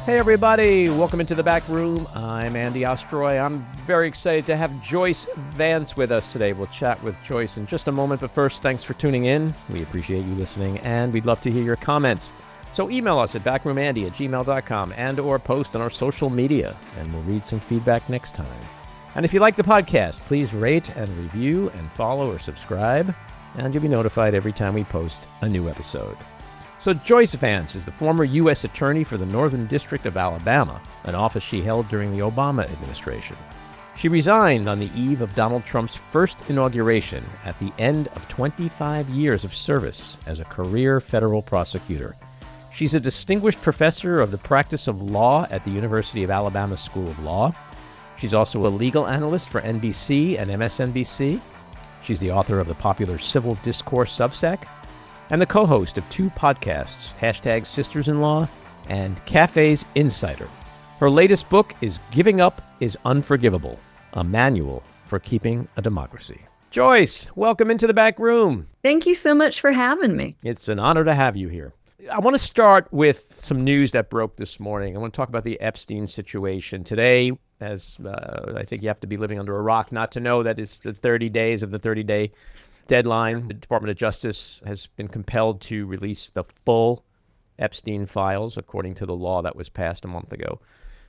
Hey everybody, welcome into the back room. I'm Andy Ostroy. I'm very excited to have Joyce Vance with us today. We'll chat with Joyce in just a moment, but first, thanks for tuning in. We appreciate you listening, and we'd love to hear your comments. So email us at backroomandy@gmail.com and or post on our social media, and we'll read some feedback next time. And if you like the podcast, please rate and review and follow or subscribe, and you'll be notified every time we post a new episode. So Joyce Vance is the former U.S. Attorney for the Northern District of Alabama, an office she held during the Obama administration. She resigned on the eve of Donald Trump's first inauguration at the end of 25 years of service as a career federal prosecutor. She's a distinguished professor of the practice of law at the University of Alabama School of Law. She's also a legal analyst for NBC and MSNBC. She's the author of the popular Civil Discourse Substack, and the co-host of two podcasts, #Sisters-in-Law and Cafe's Insider. Her latest book is Giving Up Is Unforgivable, a manual for keeping a democracy. Joyce, welcome into the back room. Thank you so much for having me. It's an honor to have you here. I want to start with some news that broke this morning. I want to talk about the Epstein situation. Today, as I think you have to be living under a rock not to know that it's the 30 days of the 30-day deadline. The Department of Justice has been compelled to release the full Epstein files, according to the law that was passed a month ago.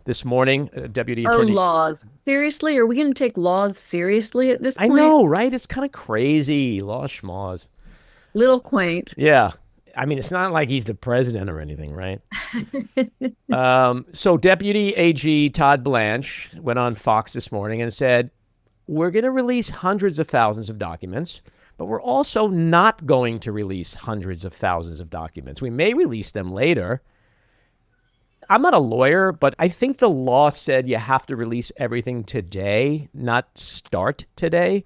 This morning, Deputy Attorney... laws. Seriously? Are we going to take laws seriously at this point? I know, right? It's kind of crazy. Law schmaws. Little quaint. Yeah. I mean, it's not like he's the president or anything, right? So Deputy AG Todd Blanche went on Fox this morning and said, we're going to release hundreds of thousands of documents, but we're also not going to release hundreds of thousands of documents. We may release them later. I'm not a lawyer, but I think the law said you have to release everything today, not start today.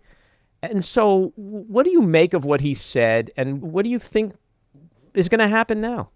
And so what do you make of what he said, and what do you think is going to happen now?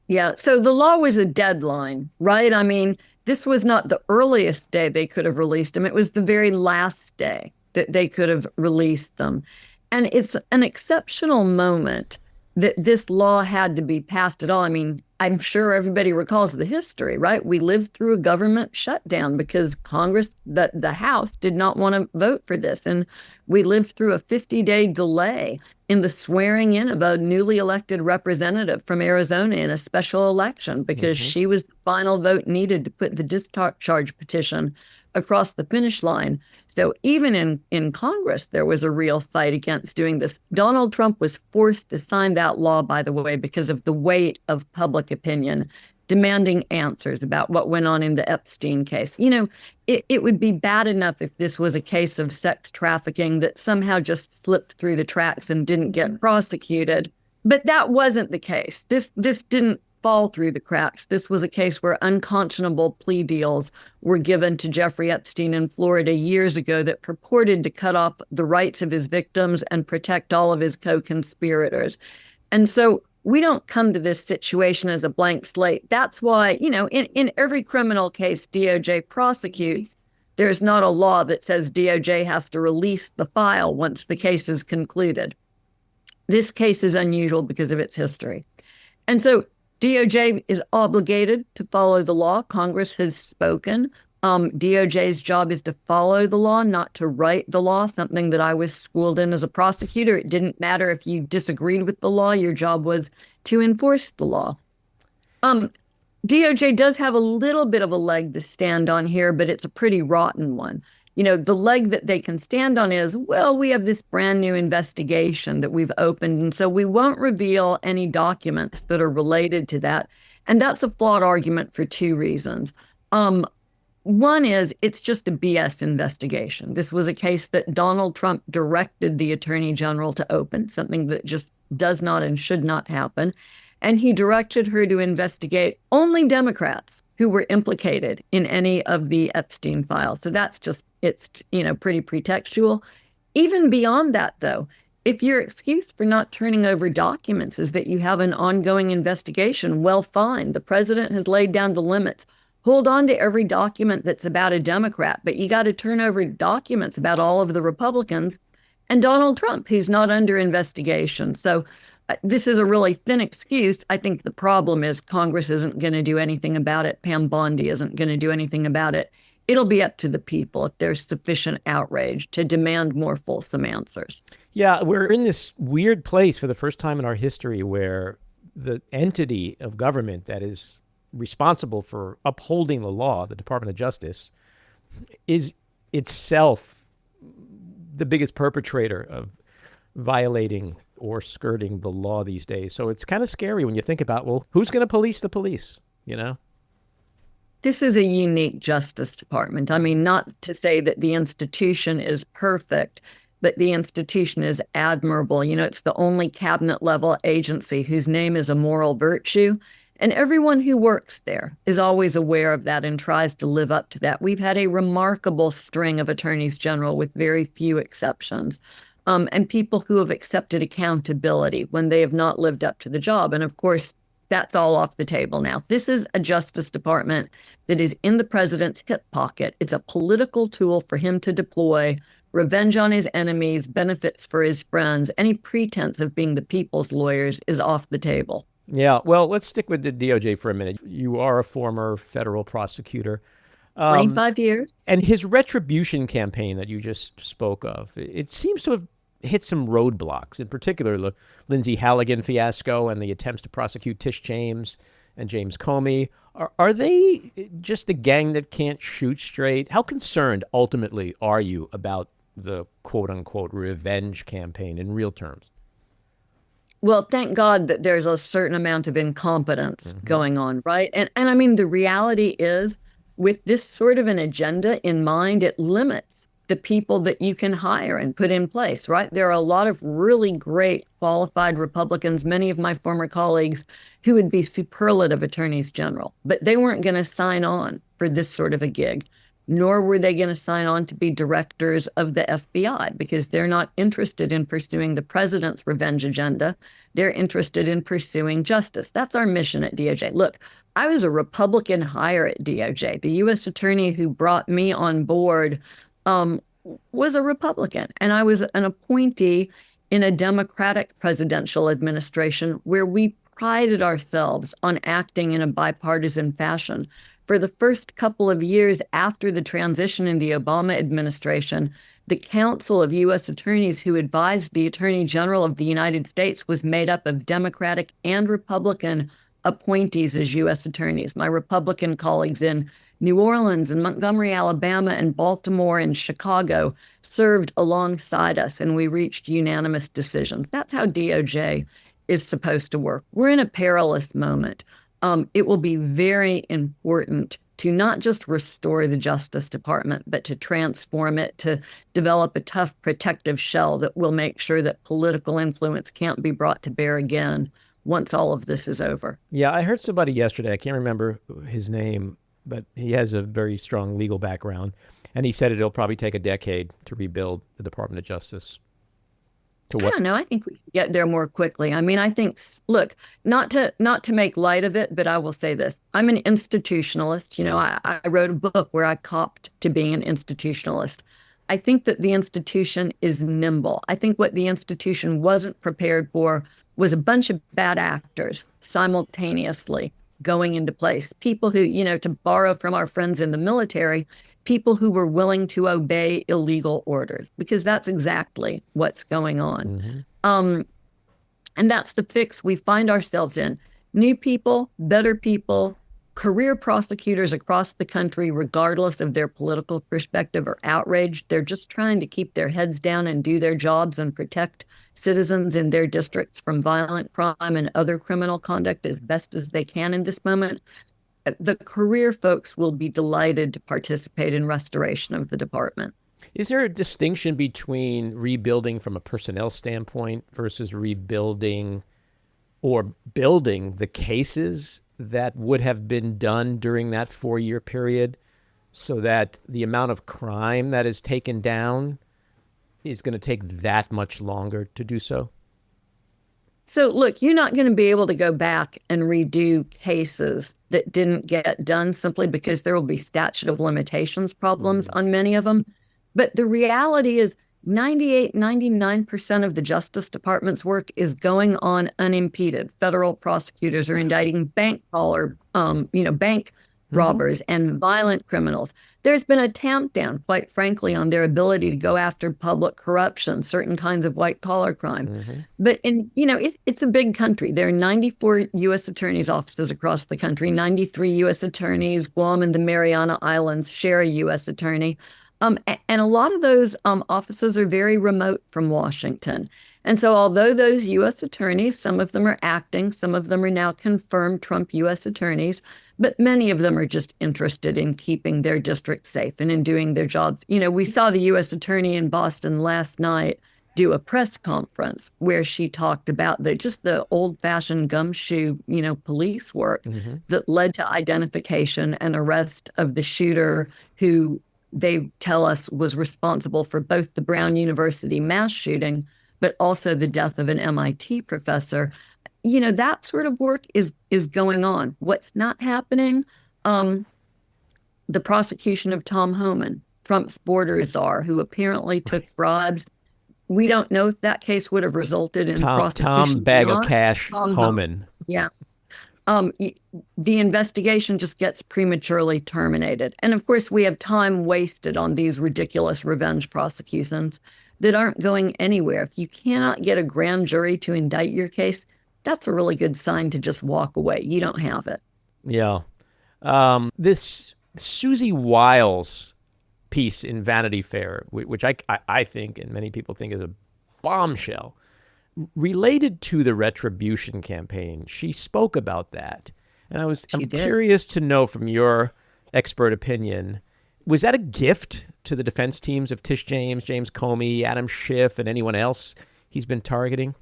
Yeah, so the law was a deadline, right? I mean, this was not the earliest day they could have released them. It was the very last day that they could have released them. And it's an exceptional moment that this law had to be passed at all. I mean, I'm sure everybody recalls the history, right? We lived through a government shutdown because Congress, the House, did not want to vote for this. And we lived through a 50-day delay in the swearing in of a newly elected representative from Arizona in a special election because she was the final vote needed to put the discharge petition across the finish line. So even in Congress, there was a real fight against doing this. Donald Trump was forced to sign that law, by the way, because of the weight of public opinion demanding answers about what went on in the Epstein case. You know, it would be bad enough if this was a case of sex trafficking that somehow just slipped through the tracks and didn't get prosecuted. But that wasn't the case. This didn't fall through the cracks. This was a case where unconscionable plea deals were given to Jeffrey Epstein in Florida years ago that purported to cut off the rights of his victims and protect all of his co-conspirators. And so we don't come to this situation as a blank slate. That's why, you know, in every criminal case DOJ prosecutes, there's not a law that says DOJ has to release the file once the case is concluded. This case is unusual because of its history. And so DOJ is obligated to follow the law. Congress has spoken. DOJ's job is to follow the law, not to write the law, something that I was schooled in as a prosecutor. It didn't matter if you disagreed with the law. Your job was to enforce the law. DOJ does have a little bit of a leg to stand on here, but it's a pretty rotten one. You know, the leg that they can stand on is, well, we have this brand new investigation that we've opened, and so we won't reveal any documents that are related to that. And that's a flawed argument for two reasons. One is it's just a BS investigation. This was a case that Donald Trump directed the Attorney General to open, something that just does not and should not happen. And he directed her to investigate only Democrats who were implicated in any of the Epstein files. So that's just, it's, you know, pretty pretextual. Even beyond that, though, if your excuse for not turning over documents is that you have an ongoing investigation, well, fine. The president has laid down the limits. Hold on to every document that's about a Democrat, but you got to turn over documents about all of the Republicans and Donald Trump, who's not under investigation. So this is a really thin excuse. I think the problem is Congress isn't going to do anything about it. Pam Bondi isn't going to do anything about it. It'll be up to the people if there's sufficient outrage to demand more fulsome answers. Yeah, we're in this weird place for the first time in our history where the entity of government that is responsible for upholding the law, the Department of Justice, is itself the biggest perpetrator of violating or skirting the law these days. So it's kind of scary when you think about, well, who's going to police the police, you know? This is a unique Justice Department. I mean, not to say that the institution is perfect, but the institution is admirable. You know, it's the only cabinet level agency whose name is a moral virtue. And everyone who works there is always aware of that and tries to live up to that. We've had a remarkable string of attorneys general with very few exceptions, and people who have accepted accountability when they have not lived up to the job. And of course, that's all off the table now. This is a Justice Department that is in the president's hip pocket. It's a political tool for him to deploy. Revenge on his enemies, benefits for his friends. Any pretense of being the people's lawyers is off the table. Yeah, well, let's stick with the DOJ for a minute. You are a former federal prosecutor. 25 years. And his retribution campaign that you just spoke of, it seems to have hit some roadblocks, in particular the Lindsay Halligan fiasco and the attempts to prosecute Tish James and James Comey. Are they just the gang that can't shoot straight? How concerned ultimately are you about the quote-unquote revenge campaign in real terms? Well, thank God that there's a certain amount of incompetence going on, right? And I mean, the reality is, with this sort of an agenda in mind, it limits the people that you can hire and put in place, right? There are a lot of really great qualified Republicans, many of my former colleagues, who would be superlative attorneys general, but they weren't going to sign on for this sort of a gig, nor were they going to sign on to be directors of the FBI, because they're not interested in pursuing the president's revenge agenda. They're interested in pursuing justice. That's our mission at DOJ. Look, I was a Republican hire at DOJ. The U.S. attorney who brought me on board was a Republican, and I was an appointee in a Democratic presidential administration where we prided ourselves on acting in a bipartisan fashion. For the first couple of years after the transition in the Obama administration, the Council of U.S. Attorneys who advised the Attorney General of the United States was made up of Democratic and Republican appointees as U.S. attorneys. My Republican colleagues in New Orleans and Montgomery, Alabama, and Baltimore and Chicago served alongside us, and we reached unanimous decisions. That's how DOJ is supposed to work. We're in a perilous moment. It will be very important to not just restore the Justice Department, but to transform it, to develop a tough protective shell that will make sure that political influence can't be brought to bear again once all of this is over. Yeah, I heard somebody yesterday, I can't remember his name, but he has a very strong legal background, and he said it'll probably take a decade to rebuild the Department of Justice. I don't know. I think we can get there more quickly. I mean, I think, look, not to make light of it, but I will say this. I'm an institutionalist. You know, I wrote a book where I copped to being an institutionalist. I think that the institution is nimble. I think what the institution wasn't prepared for was a bunch of bad actors simultaneously going into place. People who, you know, to borrow from our friends in the military, people who were willing to obey illegal orders, because that's exactly what's going on. And that's the fix we find ourselves in. New people, better people, career prosecutors across the country, regardless of their political perspective, are outraged. They're just trying to keep their heads down and do their jobs and protect citizens in their districts from violent crime and other criminal conduct as best as they can in this moment. The career folks will be delighted to participate in restoration of the department. Is there a distinction between rebuilding from a personnel standpoint versus rebuilding or building the cases that would have been done during that 4-year period so that the amount of crime that is taken down is going to take that much longer to do so? So look, you're not going to be able to go back and redo cases that didn't get done simply because there will be statute of limitations problems on many of them. But the reality is 99% of the Justice Department's work is going on unimpeded. Federal prosecutors are indicting bank robbers and violent criminals. There's been a tampdown, quite frankly, on their ability to go after public corruption, certain kinds of white-collar crime. But it's a big country. There are 94 U.S. attorneys' offices across the country. 93 U.S. attorneys. Guam and the Mariana Islands share a U.S. attorney. And a lot of those offices are very remote from Washington. And so although those U.S. attorneys, some of them are acting, some of them are now confirmed Trump U.S. attorneys, but many of them are just interested in keeping their district safe and in doing their jobs. We saw the U.S. attorney in Boston last night do a press conference where she talked about the old-fashioned gumshoe, police work that led to identification and arrest of the shooter who they tell us was responsible for both the Brown University mass shooting, but also the death of an MIT professor. That sort of work is going on. What's not happening? The prosecution of Tom Homan, Trump's border czar, who apparently took bribes. We don't know if that case would have resulted in prosecution. Tom Bag of Cash Homan. Yeah. The investigation just gets prematurely terminated. And of course, we have time wasted on these ridiculous revenge prosecutions that aren't going anywhere. If you cannot get a grand jury to indict your case, that's a really good sign to just walk away. You don't have it. Yeah. This Susie Wiles piece in Vanity Fair, which I think and many people think is a bombshell, related to the retribution campaign. She spoke about that. And I'm curious to know from your expert opinion, was that a gift to the defense teams of Tish James, James Comey, Adam Schiff, and anyone else he's been targeting?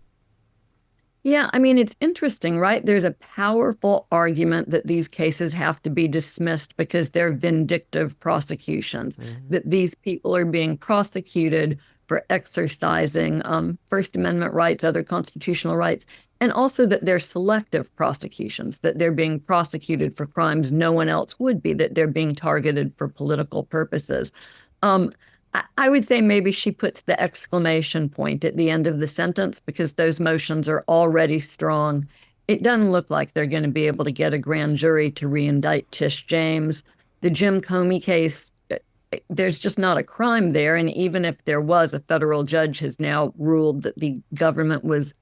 Yeah, it's interesting, right? There's a powerful argument that these cases have to be dismissed because they're vindictive prosecutions, that these people are being prosecuted for exercising First Amendment rights, other constitutional rights, and also that they're selective prosecutions, that they're being prosecuted for crimes no one else would be, that they're being targeted for political purposes. I would say maybe she puts the exclamation point at the end of the sentence because those motions are already strong. It doesn't look like they're going to be able to get a grand jury to re-indict Tish James. The Jim Comey case, there's just not a crime there. And even if there was, a federal judge has now ruled that the government was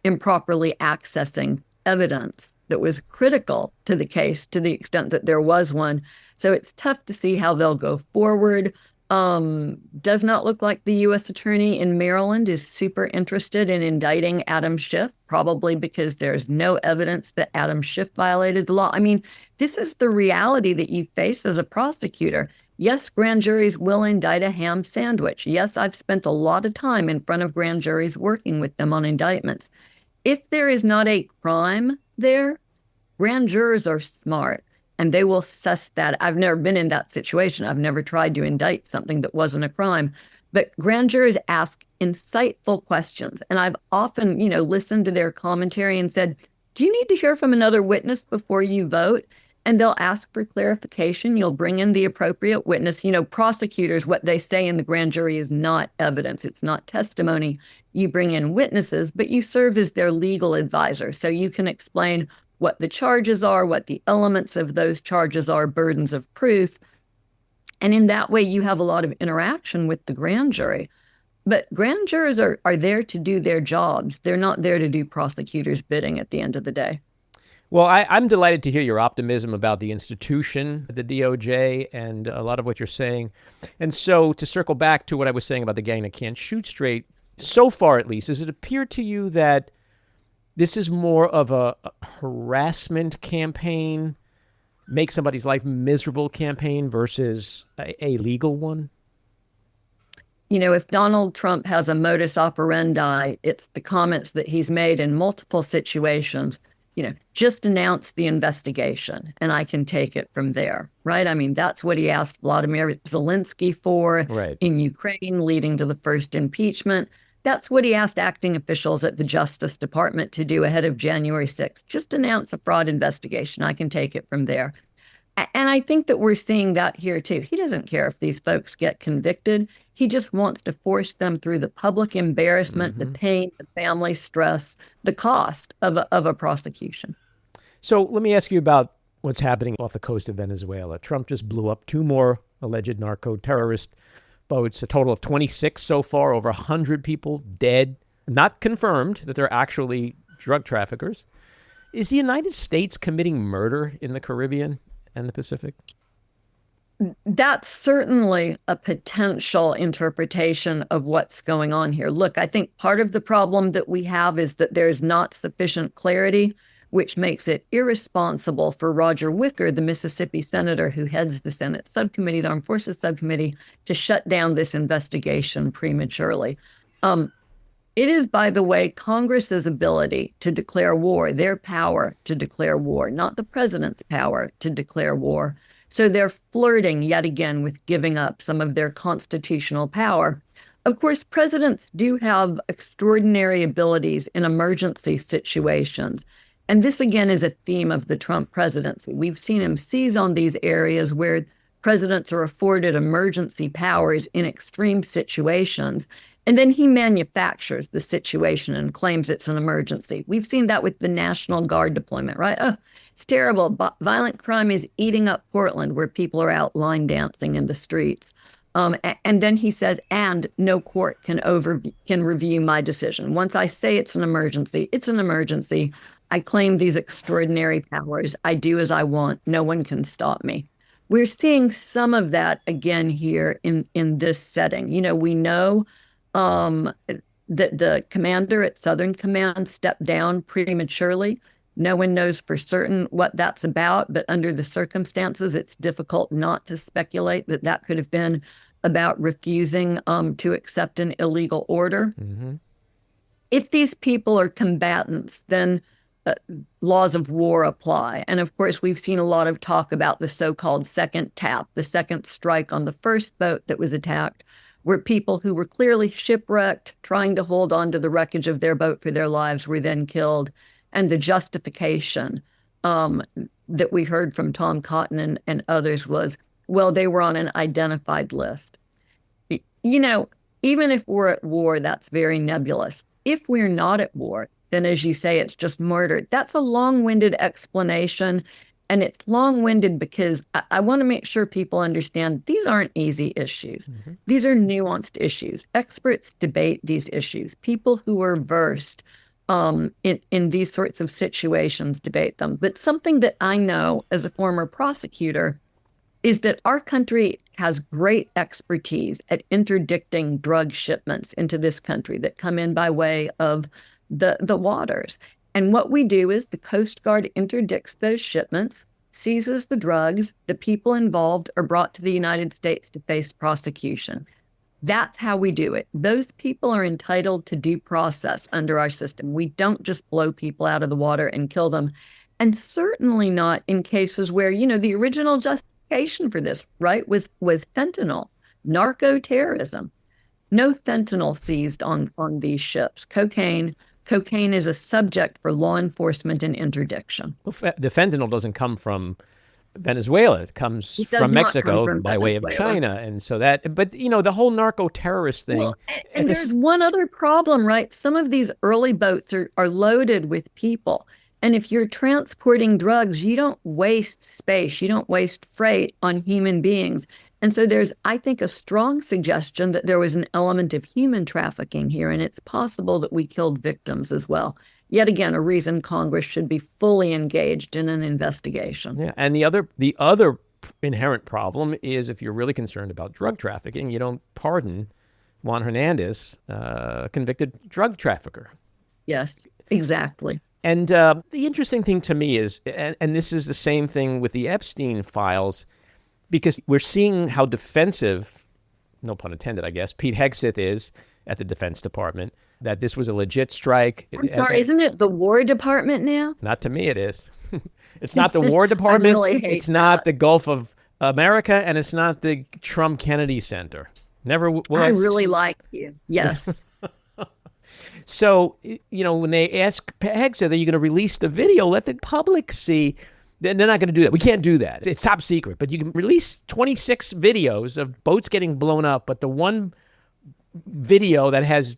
improperly accessing evidence that was critical to the case to the extent that there was one. So it's tough to see how they'll go forward. Does not look like the U.S. attorney in Maryland is super interested in indicting Adam Schiff, probably because there's no evidence that Adam Schiff violated the law. This is the reality that you face as a prosecutor. Yes, grand juries will indict a ham sandwich. Yes, I've spent a lot of time in front of grand juries working with them on indictments. If there is not a crime there, grand jurors are smart and they will suss that. I've never been in that situation. I've never tried to indict something that wasn't a crime. But grand jurors ask insightful questions. And I've often, listened to their commentary and said, do you need to hear from another witness before you vote? And they'll ask for clarification. You'll bring in the appropriate witness. Prosecutors, what they say in the grand jury is not evidence. It's not testimony. You bring in witnesses, but you serve as their legal advisor. So you can explain what the charges are, what the elements of those charges are, burdens of proof. And in that way, you have a lot of interaction with the grand jury. But grand jurors are there to do their jobs. They're not there to do prosecutors' bidding at the end of the day. Well, I'm delighted to hear your optimism about the institution, the DOJ, and a lot of what you're saying. And so to circle back to what I was saying about the gang that can't shoot straight, so far at least, does it appear to you that this is more of a harassment campaign, make somebody's life miserable campaign versus a legal one? If Donald Trump has a modus operandi, it's the comments that he's made in multiple situations. Just announce the investigation and I can take it from there, right? That's what he asked Vladimir Zelensky for in Ukraine, leading to the first impeachment. That's what he asked acting officials at the Justice Department to do ahead of January 6th. Just announce a fraud investigation. I can take it from there. And I think that we're seeing that here, too. He doesn't care if these folks get convicted. He just wants to force them through the public embarrassment, the pain, the family stress, the cost of a prosecution. So let me ask you about what's happening off the coast of Venezuela. Trump just blew up 2 more alleged narco-terrorist boats, a total of 26 so far, over 100 people dead, not confirmed that they're actually drug traffickers. Is the United States committing murder in the Caribbean and the Pacific? That's certainly a potential interpretation of what's going on here. Look, I think part of the problem that we have is that there's not sufficient clarity, which makes it irresponsible for Roger Wicker, the Mississippi senator who heads the Senate subcommittee, the Armed Forces subcommittee, to shut down this investigation prematurely. It is, by the way, Congress's ability to declare war, their power to declare war, not the president's power to declare war. So they're flirting yet again with giving up some of their constitutional power. Of course, presidents do have extraordinary abilities in emergency situations. And this, again, is a theme of the Trump presidency. We've seen him seize on these areas where presidents are afforded emergency powers in extreme situations. And then he manufactures the situation and claims it's an emergency. We've seen that with the National Guard deployment, right? Oh, it's terrible. Violent crime is eating up Portland, where people are out line dancing in the streets. And then he says, and no court can review my decision. Once I say it's an emergency, it's an emergency. I claim these extraordinary powers. I do as I want. No one can stop me. We're seeing some of that again here in this setting. You know, we know that the commander at Southern Command stepped down prematurely. No one knows for certain what that's about, but under the circumstances, it's difficult not to speculate that that could have been about refusing to accept an illegal order. Mm-hmm. If these people are combatants, then laws of war apply. And of course, we've seen a lot of talk about the so-called second tap, the second strike on the first boat that was attacked, where people who were clearly shipwrecked, trying to hold on to the wreckage of their boat for their lives, were then killed. And the justification that we heard from Tom Cotton and others was, well, they were on an identified list. You know, even if we're at war, that's very nebulous. If we're not at war, then as you say, it's just murder. That's a long-winded explanation. And it's long-winded because I want to make sure people understand these aren't easy issues. Mm-hmm. These are nuanced issues. Experts debate these issues. People who are versed in these sorts of situations debate them. But something that I know as a former prosecutor is that our country has great expertise at interdicting drug shipments into this country that come in by way of the waters. And what we do is the Coast Guard interdicts those shipments, seizes the drugs, the people involved are brought to the United States to face prosecution. That's how we do it. Those people are entitled to due process under our system. We don't just blow people out of the water and kill them. And certainly not in cases where, you know, the original justification for this, right, was fentanyl, narco-terrorism. No fentanyl seized on these ships. Cocaine is a subject for law enforcement and interdiction. Well, the fentanyl doesn't come from Venezuela. It comes from Mexico by way of China. And so that, but you know, the whole narco-terrorist thing. Well, and there's one other problem, right? Some of these early boats are loaded with people. And if you're transporting drugs, you don't waste space. You don't waste freight on human beings. And so there's, I think, a strong suggestion that there was an element of human trafficking here, and it's possible that we killed victims as well. Yet again, a reason Congress should be fully engaged in an investigation. Yeah, and the other inherent problem is if you're really concerned about drug trafficking, you don't pardon Juan Hernandez, a convicted drug trafficker. Yes, exactly. And the interesting thing to me is, and this is the same thing with the Epstein files, because we're seeing how defensive, no pun intended, I guess, Pete Hegseth is at the Defense Department, that this was a legit strike. I'm sorry, isn't it the War Department now? Not to me, it is. It's not the War Department. Really hate it's not the Gulf of America, and it's not the Trump Kennedy Center. Never was. I really like you. Yes. So, you know, when they ask Hegseth, are you going to release the video? Let the public see. They're not going to do that. We can't do that. It's top secret. But you can release 26 videos of boats getting blown up. But the one video that has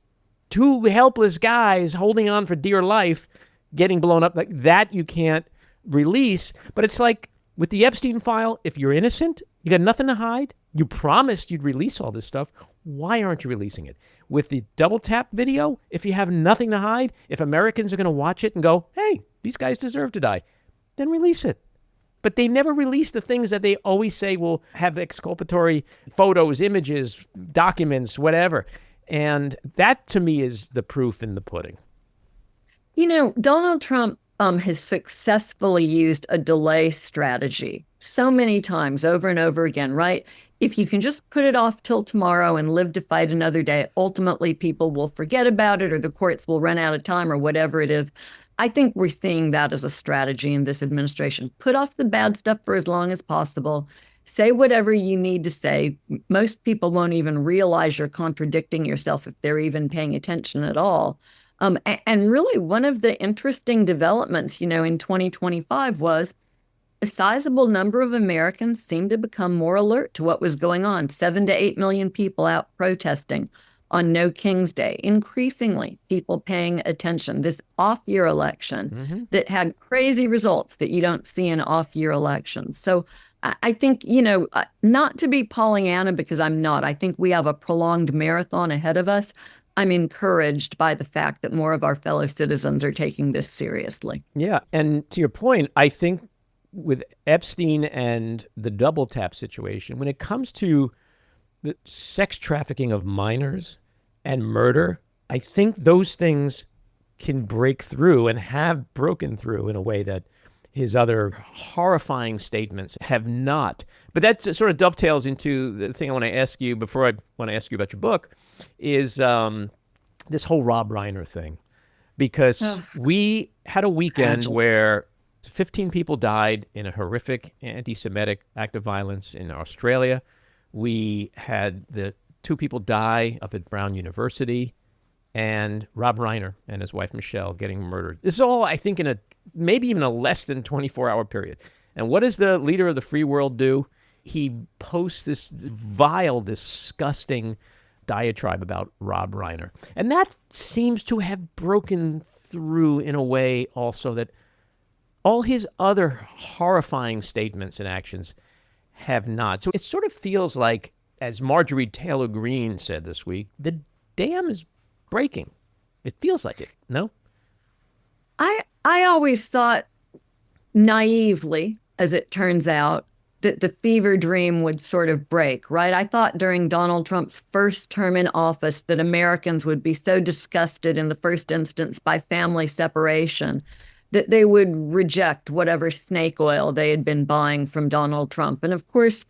two helpless guys holding on for dear life getting blown up, like that you can't release. But it's like with the Epstein file, if you're innocent, you got nothing to hide. You promised you'd release all this stuff. Why aren't you releasing it? With the double tap video, if you have nothing to hide, if Americans are going to watch it and go, hey, these guys deserve to die, then release it. But they never release the things that they always say will have exculpatory photos, images, documents, whatever. And that, to me, is the proof in the pudding. You know, Donald Trump has successfully used a delay strategy so many times over and over again, right? If you can just put it off till tomorrow and live to fight another day, ultimately people will forget about it or the courts will run out of time or whatever it is. I think we're seeing that as a strategy in this administration. Put off the bad stuff for as long as possible. Say whatever you need to say. Most people won't even realize you're contradicting yourself if they're even paying attention at all. And really, one of the interesting developments, in 2025 was a sizable number of Americans seemed to become more alert to what was going on. 7 to 8 million people out protesting on No King's Day. Increasingly, people paying attention. This off-year election that had crazy results that you don't see in off-year elections. So I think, not to be Pollyanna, because I'm not. I think we have a prolonged marathon ahead of us. I'm encouraged by the fact that more of our fellow citizens are taking this seriously. Yeah. And to your point, I think with Epstein and the double tap situation, when it comes to the sex trafficking of minors and murder, I think those things can break through and have broken through in a way that his other horrifying statements have not. But that sort of dovetails into the thing I want to ask you before I want to ask you about your book is this whole Rob Reiner thing. Because we had a weekend where 15 people died in a horrific anti-Semitic act of violence in Australia. We had the 2 people die up at Brown University, and Rob Reiner and his wife Michelle getting murdered. This is all, I think, in maybe even a less than 24-hour period. And what does the leader of the free world do? He posts this vile, disgusting diatribe about Rob Reiner. And that seems to have broken through in a way also that all his other horrifying statements and actions have not. So it sort of feels like, as Marjorie Taylor Greene said this week, the dam is breaking. It feels like it, no? I always thought naively, as it turns out, that the fever dream would sort of break, right? I thought during Donald Trump's first term in office that Americans would be so disgusted in the first instance by family separation that they would reject whatever snake oil they had been buying from Donald Trump. And of course,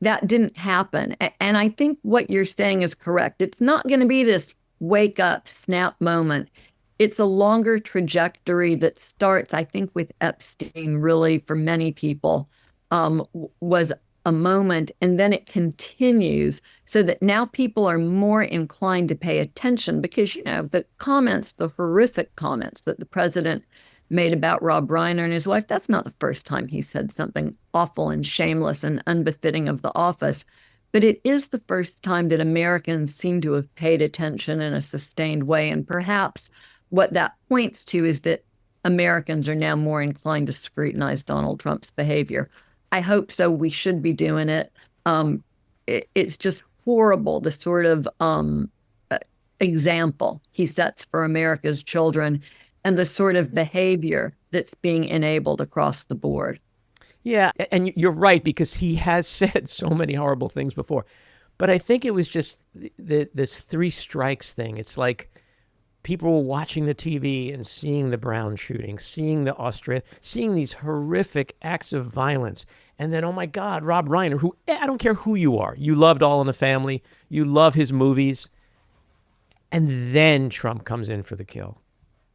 that didn't happen. And I think what you're saying is correct. It's not going to be this wake up, snap moment. It's a longer trajectory that starts, I think, with Epstein, really, for many people, was a moment, and then it continues so that now people are more inclined to pay attention because, the comments, the horrific comments that the president made about Rob Reiner and his wife, that's not the first time he said something awful and shameless and unbefitting of the office. But it is the first time that Americans seem to have paid attention in a sustained way. And perhaps what that points to is that Americans are now more inclined to scrutinize Donald Trump's behavior. I hope so. We should be doing it. It's just horrible, the sort of example he sets for America's children and the sort of behavior that's being enabled across the board. Yeah, and you're right, because he has said so many horrible things before. But I think it was just this 3 strikes thing. It's like people were watching the TV and seeing the Brown shooting, seeing seeing these horrific acts of violence. And then, oh my God, Rob Reiner, who, I don't care who you are. You loved All in the Family. You love his movies. And then Trump comes in for the kill.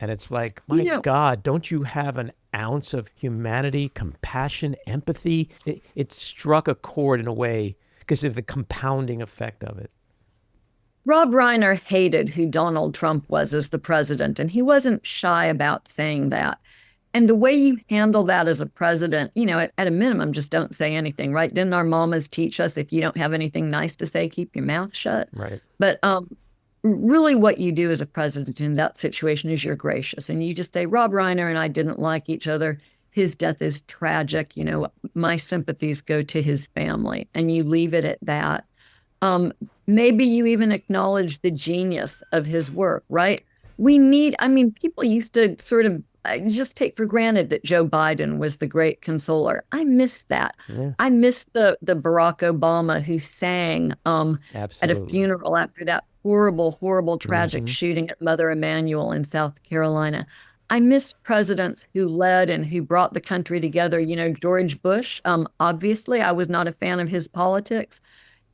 And it's like, my God, don't you have an ounce of humanity, compassion, empathy? It struck a chord in a way because of the compounding effect of it. Rob Reiner hated who Donald Trump was as the president, and he wasn't shy about saying that. And the way you handle that as a president, at a minimum, just don't say anything, right? Didn't our mamas teach us if you don't have anything nice to say, keep your mouth shut? Right. But really what you do as a president in that situation is you're gracious. And you just say, Rob Reiner and I didn't like each other. His death is tragic. My sympathies go to his family. And you leave it at that. Maybe you even acknowledge the genius of his work, right? People used to sort of just take for granted that Joe Biden was the great consoler. I miss that. Yeah. I miss the Barack Obama who sang at a funeral after that horrible, tragic shooting at Mother Emanuel in South Carolina. I miss presidents who led and who brought the country together. George Bush, obviously, I was not a fan of his politics.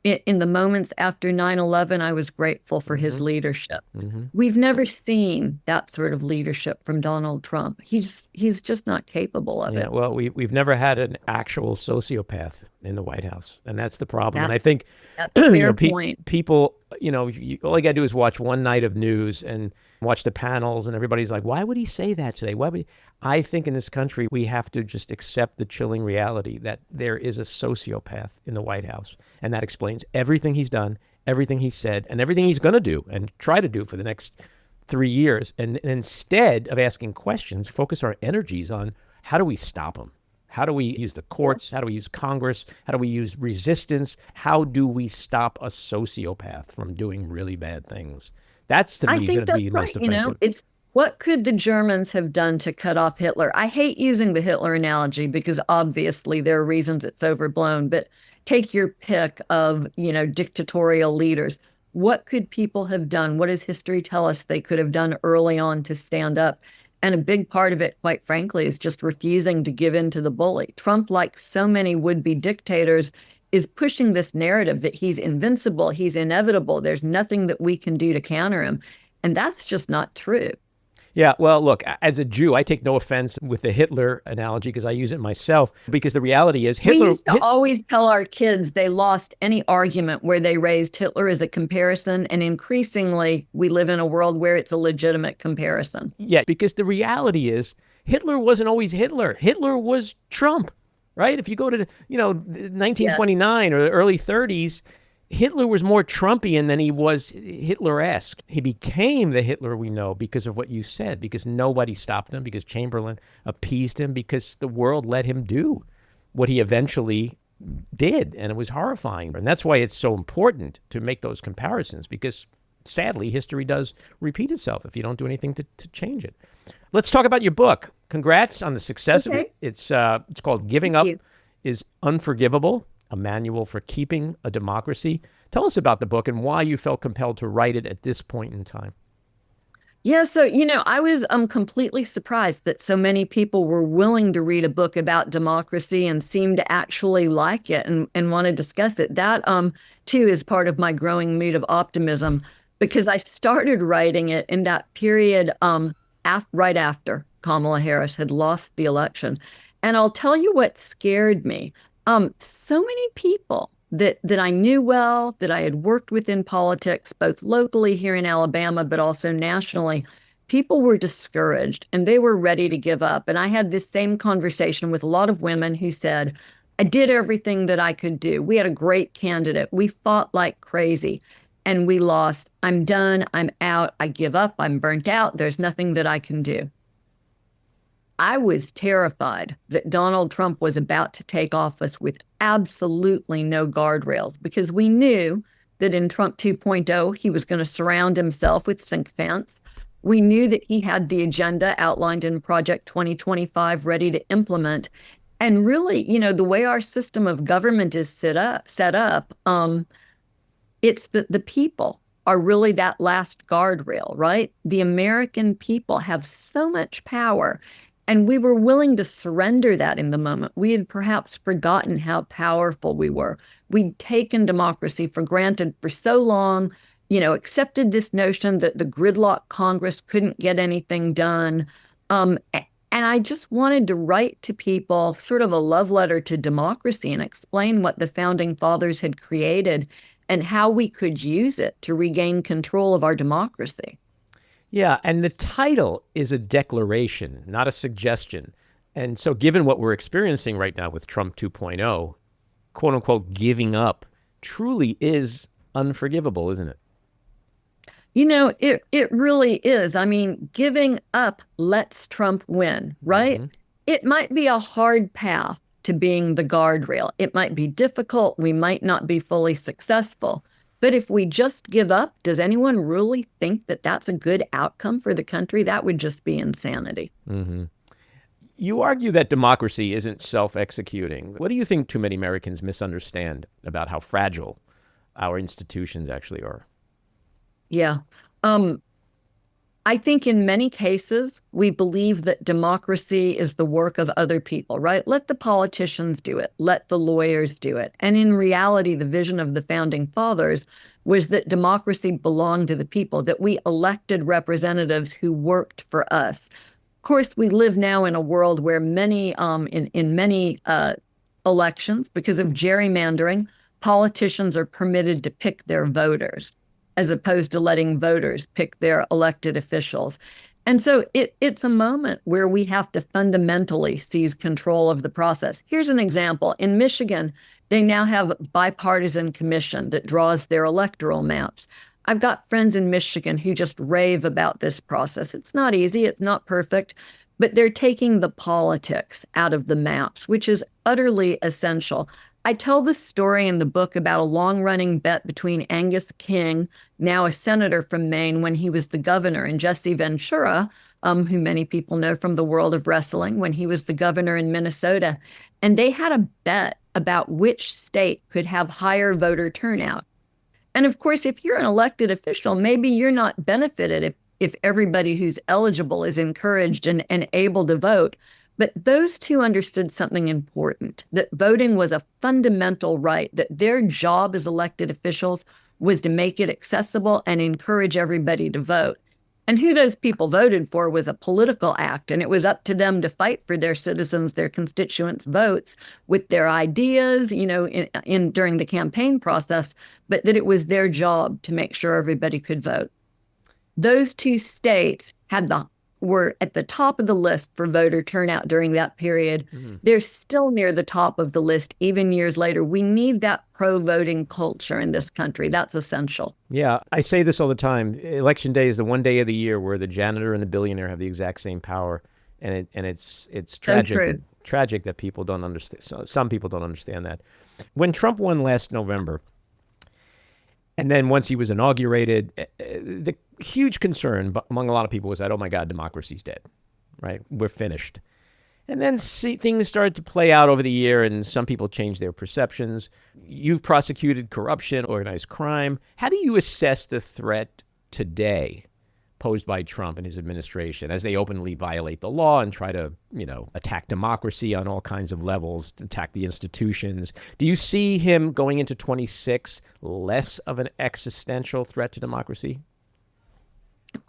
In the moments after 9/11, I was grateful for his leadership. We've never seen that sort of leadership from Donald Trump. He's just not capable of it. Well, we've never had an actual sociopath in the White House, and that's the problem. And I think that's a fair point. People, all you got to do is watch one night of news and watch the panels, and everybody's like, why would he say that today? I think in this country, we have to just accept the chilling reality that there is a sociopath in the White House. And that explains everything he's done, everything he said, and everything he's going to do and try to do for the next 3 years. And instead of asking questions, focus our energies on how do we stop him? How do we use the courts? How do we use Congress? How do we use resistance? How do we stop a sociopath from doing really bad things? That's, to me, going to be most effective. It's what could the Germans have done to cut off Hitler? I hate using the Hitler analogy because obviously there are reasons it's overblown, but take your pick of, dictatorial leaders. What could people have done? What does history tell us they could have done early on to stand up? And a big part of it, quite frankly, is just refusing to give in to the bully. Trump, like so many would-be dictators, is pushing this narrative that he's invincible, he's inevitable, there's nothing that we can do to counter him. And that's just not true. Yeah, well, look, as a Jew, I take no offense with the Hitler analogy because I use it myself, because the reality is Hitler... We used to always tell our kids they lost any argument where they raised Hitler as a comparison, and increasingly we live in a world where it's a legitimate comparison. Yeah, because the reality is Hitler wasn't always Hitler. Hitler was Trump, right? If you go to, 1929 or the early 30s, Hitler was more Trumpian than he was Hitler-esque. He became the Hitler we know because of what you said, because nobody stopped him, because Chamberlain appeased him, because the world let him do what he eventually did, and it was horrifying. And that's why it's so important to make those comparisons, because sadly, history does repeat itself if you don't do anything to change it. Let's talk about your book. Congrats on the success of it. It's called Giving Up Is Unforgivable, a manual for keeping a democracy. Tell us about the book and why you felt compelled to write it at this point in time. Yeah, so, I was completely surprised that so many people were willing to read a book about democracy and seemed to actually like it and want to discuss it. That, too, is part of my growing mood of optimism, because I started writing it in that period right after Kamala Harris had lost the election. And I'll tell you what scared me. So many people that I knew well, that I had worked with in politics, both locally here in Alabama, but also nationally, people were discouraged and they were ready to give up. And I had this same conversation with a lot of women who said, I did everything that I could do. We had a great candidate. We fought like crazy and we lost. I'm done. I'm out. I give up. I'm burnt out. There's nothing that I can do. I was terrified that Donald Trump was about to take office with absolutely no guardrails, because we knew that in Trump 2.0, he was going to surround himself with sycophants. We knew that he had the agenda outlined in Project 2025 ready to implement. And really, the way our system of government is set up, it's the people are really that last guardrail, right? The American people have so much power. And we were willing to surrender that in the moment. We had perhaps forgotten how powerful we were. We'd taken democracy for granted for so long, accepted this notion that the gridlock Congress couldn't get anything done. And I just wanted to write to people sort of a love letter to democracy and explain what the founding fathers had created and how we could use it to regain control of our democracy. Yeah, and the title is a declaration, not a suggestion. And so given what we're experiencing right now with Trump 2.0, quote unquote, giving up truly is unforgivable, isn't it? It really is. I mean, giving up lets Trump win, right? Mm-hmm. It might be a hard path to being the guardrail. It might be difficult. We might not be fully successful. But if we just give up, does anyone really think that that's a good outcome for the country? That would just be insanity. Mm-hmm. You argue that democracy isn't self-executing. What do you think too many Americans misunderstand about how fragile our institutions actually are? Yeah. I think in many cases, we believe that democracy is the work of other people, right? Let the politicians do it. Let the lawyers do it. And in reality, the vision of the founding fathers was that democracy belonged to the people, that we elected representatives who worked for us. Of course, we live now in a world where in many elections, because of gerrymandering, politicians are permitted to pick their voters, as opposed to letting voters pick their elected officials. And so it's a moment where we have to fundamentally seize control of the process. Here's an example. In Michigan, they now have a bipartisan commission that draws their electoral maps. I've got friends in Michigan who just rave about this process. It's not easy, it's not perfect, but they're taking the politics out of the maps, which is utterly essential. I tell the story in the book about a long-running bet between Angus King, now a senator from Maine when he was the governor, and Jesse Ventura, who many people know from the world of wrestling, when he was the governor in Minnesota. And they had a bet about which state could have higher voter turnout. And of course, if you're an elected official, maybe you're not benefited if everybody who's eligible is encouraged and able to vote. But those two understood something important, that voting was a fundamental right, that their job as elected officials was to make it accessible and encourage everybody to vote. And who those people voted for was a political act, and it was up to them to fight for their citizens, their constituents' votes with their ideas, during the campaign process, but that it was their job to make sure everybody could vote. Those two states were at the top of the list for voter turnout during that period. Mm-hmm. They're still near the top of the list, even years later. We need that pro-voting culture in this country. That's essential. Yeah, I say this all the time. Election day is the one day of the year where the janitor and the billionaire have the exact same power. And it's tragic. So true. Tragic that people don't understand. Some people don't understand that. When Trump won last November, and then once he was inaugurated, the huge concern among a lot of people was that, oh my God, democracy's dead, right? We're finished. And then things started to play out over the year, and some people changed their perceptions. You've prosecuted corruption, organized crime. How do you assess the threat today posed by Trump and his administration as they openly violate the law and try to, attack democracy on all kinds of levels, attack the institutions? Do you see him going into 26 less of an existential threat to democracy?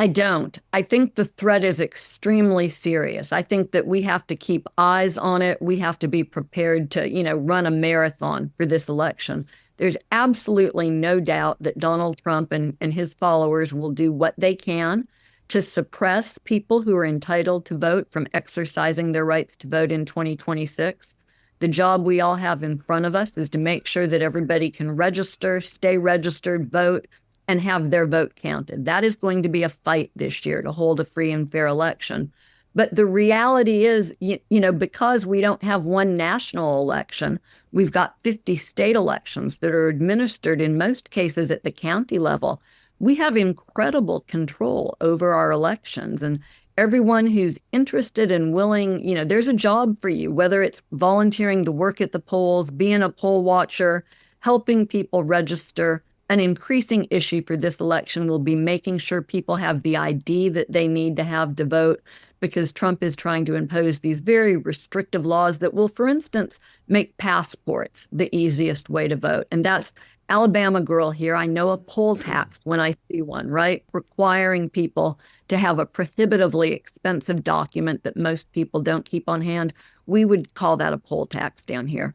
I don't. I think the threat is extremely serious. I think that we have to keep eyes on it. We have to be prepared to, run a marathon for this election. There's absolutely no doubt that Donald Trump and his followers will do what they can to suppress people who are entitled to vote from exercising their rights to vote in 2026. The job we all have in front of us is to make sure that everybody can register, stay registered, vote, and have their vote counted. That is going to be a fight this year to hold a free and fair election. But the reality is, because we don't have one national election, we've got 50 state elections that are administered in most cases at the county level. We have incredible control over our elections, and everyone who's interested and willing, there's a job for you, whether it's volunteering to work at the polls, being a poll watcher, helping people register. An increasing issue for this election will be making sure people have the ID that they need to have to vote, because Trump is trying to impose these very restrictive laws that will, for instance, make passports the easiest way to vote. And that's Alabama girl here. I know a poll tax when I see one, right? Requiring people to have a prohibitively expensive document that most people don't keep on hand. We would call that a poll tax down here.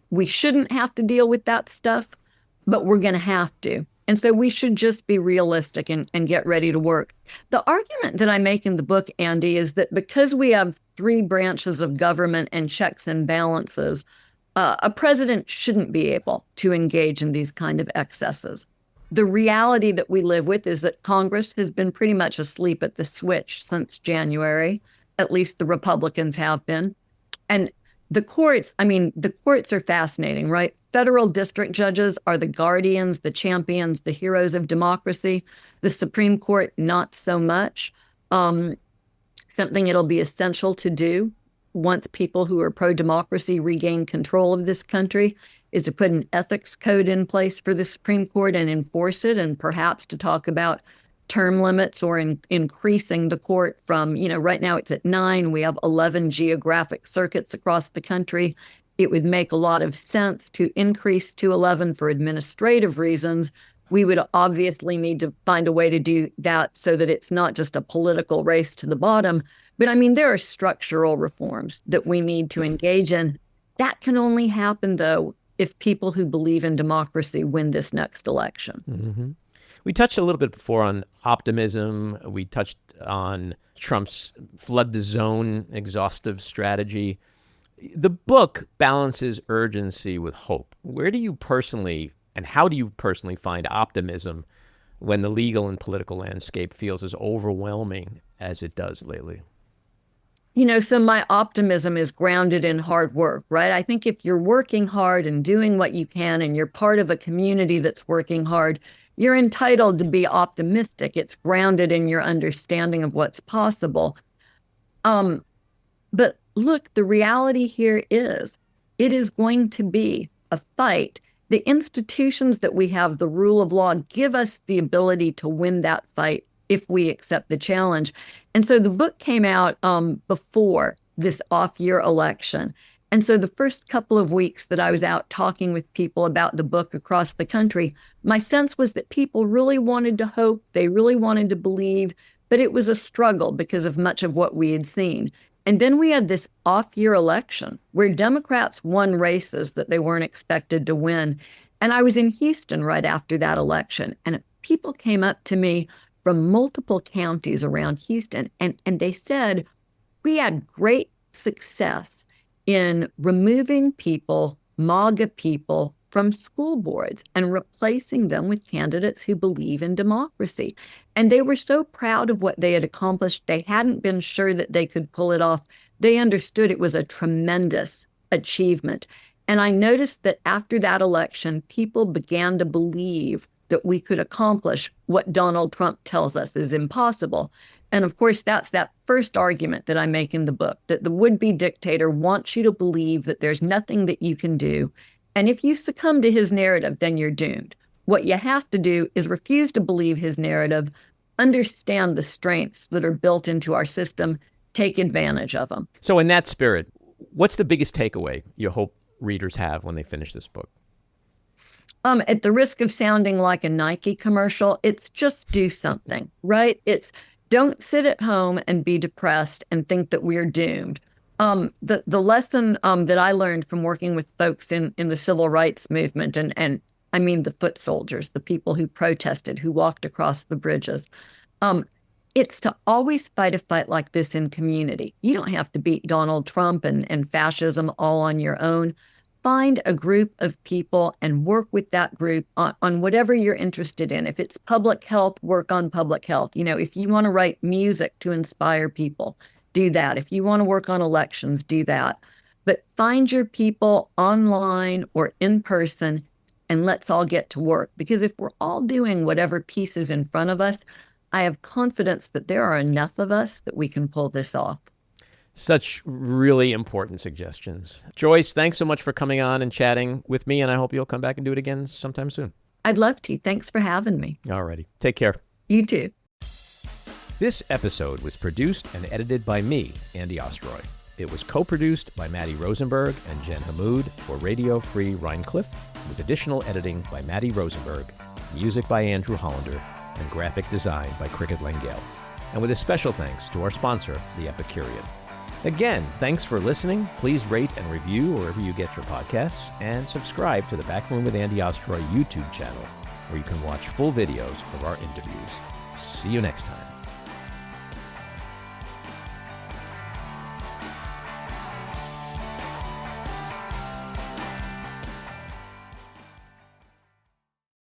We shouldn't have to deal with that stuff, but we're going to have to. And so we should just be realistic and get ready to work. The argument that I make in the book, Andy, is that because we have three branches of government and checks and balances, a president shouldn't be able to engage in these kind of excesses. the reality that we live with is that Congress has been pretty much asleep at the switch since January. At least the Republicans have been. And the courts are fascinating, right? Federal district judges are the guardians, the champions, the heroes of democracy. The Supreme Court, not so much. Something it'll be essential to do once people who are pro-democracy regain control of this country is to put an ethics code in place for the Supreme Court and enforce it, and perhaps to talk about term limits or increasing the court from, right now it's at 9. We have 11 geographic circuits across the country. It would make a lot of sense to increase to 11 for administrative reasons. We would obviously need to find a way to do that so that it's not just a political race to the bottom. But there are structural reforms that we need to engage in. That can only happen, though, if people who believe in democracy win this next election. Mm-hmm. We touched a little bit before on optimism. We touched on Trump's flood the zone exhaustive strategy. The book balances urgency with hope. Where do you personally, and how do you personally find optimism when the legal and political landscape feels as overwhelming as it does lately? So my optimism is grounded in hard work, right? I think if you're working hard and doing what you can and you're part of a community that's working hard, you're entitled to be optimistic. It's grounded in your understanding of what's possible. But look, the reality here is it is going to be a fight. The institutions that we have, the rule of law, give us the ability to win that fight if we accept the challenge. And so the book came out before this off-year election. And so the first couple of weeks that I was out talking with people about the book across the country, my sense was that people really wanted to hope, they really wanted to believe, but it was a struggle because of much of what we had seen. And then we had this off-year election where Democrats won races that they weren't expected to win. And I was in Houston right after that election, and people came up to me from multiple counties around Houston, and they said, we had great success in removing people, MAGA people, from school boards and replacing them with candidates who believe in democracy. And they were so proud of what they had accomplished. They hadn't been sure that they could pull it off. They understood it was a tremendous achievement. And I noticed that after that election, people began to believe that we could accomplish what Donald Trump tells us is impossible. And of course, that's that first argument that I make in the book, that the would-be dictator wants you to believe that there's nothing that you can do. And if you succumb to his narrative, then you're doomed. What you have to do is refuse to believe his narrative, understand the strengths that are built into our system, take advantage of them. So in that spirit, what's the biggest takeaway you hope readers have when they finish this book? At the risk of sounding like a Nike commercial, it's just do something, right? It's don't sit at home and be depressed and think that we're doomed. The lesson that I learned from working with folks in the civil rights movement, and I mean the foot soldiers, the people who protested, who walked across the bridges, it's to always fight a fight like this in community. You don't have to beat Donald Trump and fascism all on your own. Find a group of people and work with that group on whatever you're interested in. If it's public health, work on public health. If you want to write music to inspire people, do that. If you want to work on elections, do that. But find your people online or in person, and let's all get to work. Because if we're all doing whatever piece is in front of us, I have confidence that there are enough of us that we can pull this off. Such really important suggestions. Joyce, thanks so much for coming on and chatting with me, and I hope you'll come back and do it again sometime soon. I'd love to. Thanks for having me. All righty. Take care. You too. This episode was produced and edited by me, Andy Ostroy. It was co-produced by Maddie Rosenberg and Jen Hammoud for Radio Free Rhinecliff, with additional editing by Maddie Rosenberg, music by Andrew Hollander, and graphic design by Cricket Langale. And with a special thanks to our sponsor, The Epicurean. Again, thanks for listening. Please rate and review wherever you get your podcasts, and subscribe to the Backroom with Andy Ostroy YouTube channel, where you can watch full videos of our interviews. See you next time.